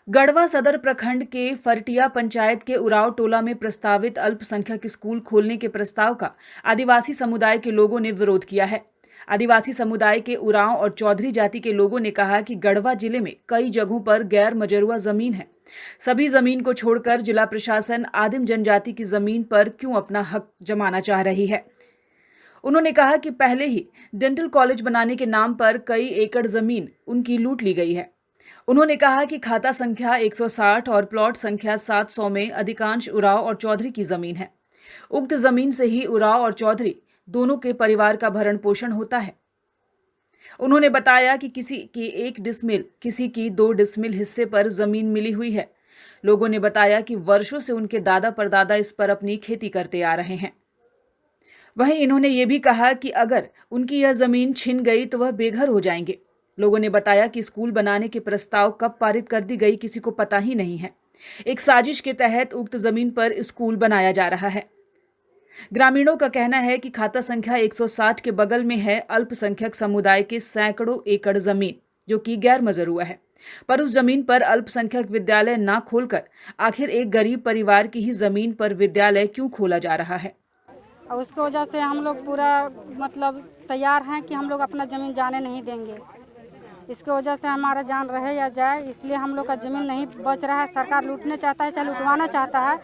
गढ़वा सदर प्रखंड के फरटिया पंचायत के उराव टोला में प्रस्तावित अल्पसंख्यक स्कूल खोलने के प्रस्ताव का आदिवासी समुदाय के लोगों ने विरोध किया है। आदिवासी समुदाय के उरांव और चौधरी जाति के लोगों ने कहा कि गढ़वा जिले में कई जगहों पर गैर मजरूआ जमीन है। सभी जमीन को छोड़कर जिला प्रशासन आदिम जनजाति की जमीन पर क्यों अपना हक जमाना चाह रही है। उन्होंने कहा कि पहले ही डेंटल कॉलेज बनाने के नाम पर कई एकड़ जमीन उनकी लूट ली गई है। उन्होंने कहा कि खाता संख्या 160 और प्लॉट संख्या 700 में अधिकांश उराव और चौधरी की जमीन है। उक्त जमीन से ही उराव और चौधरी दोनों के परिवार का भरण पोषण होता है। उन्होंने बताया कि किसी की 1 डिसमिल, किसी की 2 डिसमिल हिस्से पर जमीन मिली हुई है। लोगों ने बताया कि वर्षों से उनके दादा परदादा इस पर अपनी खेती करते आ रहे हैं। वहीं इन्होंने ये भी कहा कि अगर उनकी यह जमीन छिन गई तो वह बेघर हो जाएंगे। लोगों ने बताया कि स्कूल बनाने के प्रस्ताव कब पारित कर दी गई किसी को पता ही नहीं है। एक साजिश के तहत उक्त जमीन पर स्कूल बनाया जा रहा है। ग्रामीणों का कहना है कि खाता संख्या 160 के बगल में है अल्पसंख्यक समुदाय के सैकड़ों एकड़ जमीन, जो कि गैर मजरूआ है। पर उस जमीन पर अल्पसंख्यक विद्यालय ना खोलकर आखिर एक गरीब परिवार की ही जमीन पर विद्यालय क्यों खोला जा रहा है। और उसकी वजह से हम लोग पूरा तैयार हैं कि हम लोग अपना ज़मीन जाने नहीं देंगे। इसकी वजह से हमारा जान रहे या जाए, इसलिए हम लोग का ज़मीन नहीं बच रहा है। सरकार लूटने चाहता है, चाहे लुटवाना चाहता है।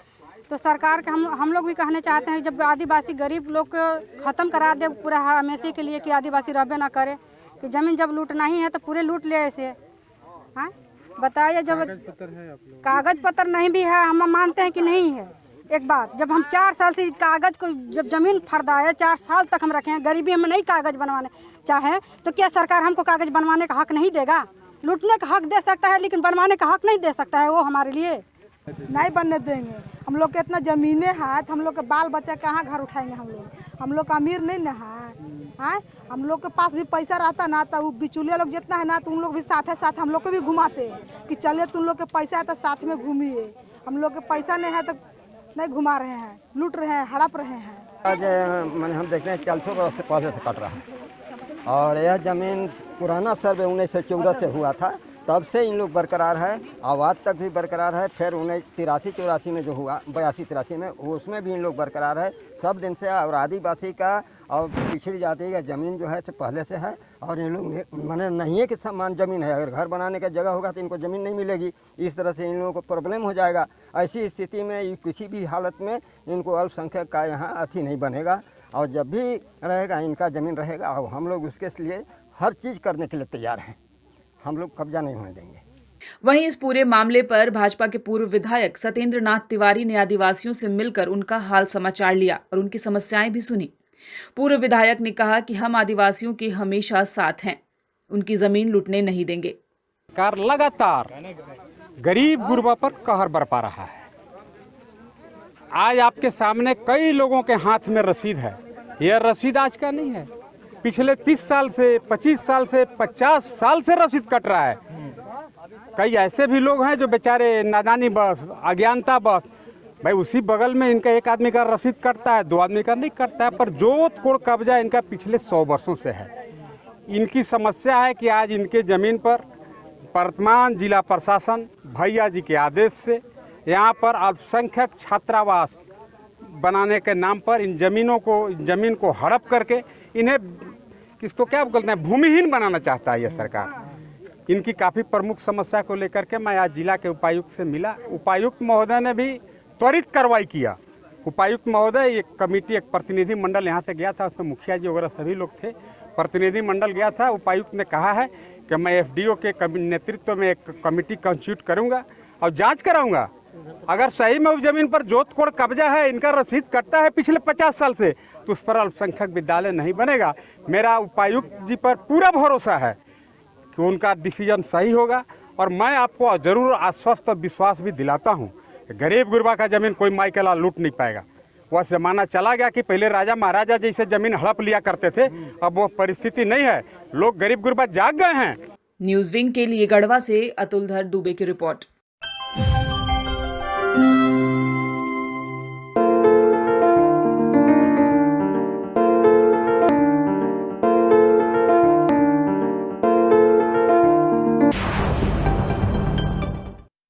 तो सरकार के हम लोग भी कहने चाहते हैं जब आदिवासी गरीब लोग को ख़त्म करा दे पूरा हमेशा के लिए कि आदिवासी रहबे ना करे, कि ज़मीन जब लूटना ही है तो पूरे लूट ले ऐसे। हाँ बताइए, जब कागज़ पत्र नहीं भी है, हम मानते हैं कि नहीं है। एक बात, जब हम 4 साल से कागज़ को जब ज़मीन फरदाए 4 साल तक हम रखे हैं, गरीबी में नहीं कागज़ बनवाने चाहे तो क्या सरकार हमको कागज़ बनवाने का हक नहीं देगा? लूटने का हक दे सकता है लेकिन बनवाने का हक नहीं दे सकता है वो हमारे लिए। नहीं बनने देंगे। हम लोग के इतना ज़मीनें हैं तो हम लोग के बाल बच्चे कहाँ घर उठाएंगे? हम लोग का अमीर नहीं ना है। हम लोग के पास भी पैसा रहता ना तो वो बिचौलिया लोग जितना है ना तो उन लोग भी साथ साथ हम लोग को भी घुमाते कि चलिए तुम लोग के पैसा है तो साथ में घूमिए। हम लोग के पैसा नहीं है तो नहीं घुमा रहे हैं, लूट रहे हैं, हड़प रहे हैं। आज मैंने हम देखते हैं 400 वर्ष से पहले से कट रहा है और यह ज़मीन पुराना सर्वे 1914 से हुआ था, तब से इन लोग बरकरार है। आवाज़ तक भी बरकरार है। फिर 1983-84 में जो हुआ, 82-83 में, उसमें भी इन लोग बरकरार है सब दिन से। और आदिवासी का और पिछड़ी जाति का ज़मीन जो है से पहले से है। और इन लोग माने नहीं है कि समान ज़मीन है, अगर घर बनाने का जगह होगा तो इनको ज़मीन नहीं मिलेगी। इस तरह से इन लोगों को प्रॉब्लम हो जाएगा। ऐसी स्थिति में किसी भी हालत में इनको अल्पसंख्यक का यहाँ अथी नहीं बनेगा। और जब भी रहेगा इनका ज़मीन रहेगा और हम लोग उसके लिए हर चीज़ करने के लिए तैयार हैं। हम लोग कब्जा नहीं होने देंगे। वहीं इस पूरे मामले पर भाजपा के पूर्व विधायक सत्येंद्र नाथ तिवारी ने आदिवासियों से मिलकर उनका हाल समाचार लिया और उनकी समस्याएं भी सुनी। पूर्व विधायक ने कहा कि हम आदिवासियों के हमेशा साथ हैं, उनकी जमीन लूटने नहीं देंगे। सरकार लगातार गरीब गुरबा पर कहर बरपा रहा है। आज आपके सामने कई लोगों के हाथ में रसीद है। यह रसीद आज का नहीं है, पिछले 30 साल से, 25 साल से, 50 साल से रसीद कट रहा है। कई ऐसे भी लोग हैं जो बेचारे नादानी बस, अज्ञानता बस, भाई उसी बगल में इनका एक आदमी का रसीद कटता है, 2 आदमी का नहीं कटता है। पर जोत कोड़ कब्जा इनका पिछले 100 वर्षों से है। इनकी समस्या है कि आज इनके ज़मीन पर वर्तमान जिला प्रशासन भैया जी के आदेश से यहाँ पर अल्पसंख्यक छात्रावास बनाने के नाम पर इन ज़मीन को हड़प करके इन्हें किसको क्या बोलते हैं, भूमिहीन बनाना चाहता है ये सरकार। इनकी काफ़ी प्रमुख समस्या को लेकर के मैं आज जिला के उपायुक्त से मिला। उपायुक्त महोदय ने भी त्वरित कार्रवाई किया। उपायुक्त महोदय, एक कमेटी, एक प्रतिनिधि मंडल यहाँ से गया था, उसमें मुखिया जी वगैरह सभी लोग थे, प्रतिनिधि मंडल गया था। उपायुक्त ने कहा है कि मैं एफडीओ के नेतृत्व में एक कमेटी कंस्टिट्यूट करूँगा और जाँच कराऊँगा। अगर सही में उस जमीन पर जोत कोड़ कब्जा है, इनका रसीद कटता है पिछले 50 साल से, तो उस पर अल्पसंख्यक विद्यालय नहीं बनेगा। मेरा उपायुक्त जी पर पूरा भरोसा है कि उनका डिसीजन सही होगा। और मैं आपको जरूर आश्वस्त और विश्वास भी दिलाता हूँ कि गरीब गुरबा का ज़मीन कोई माई के लाल लूट नहीं पाएगा। वह ज़माना चला गया कि पहले राजा महाराजा जैसे ज़मीन हड़प लिया करते थे, अब वो परिस्थिति नहीं है। लोग गरीब गुरबा जाग गए हैं। न्यूज़ विंग के लिए गढ़वा से अतुलधर दुबे की रिपोर्ट।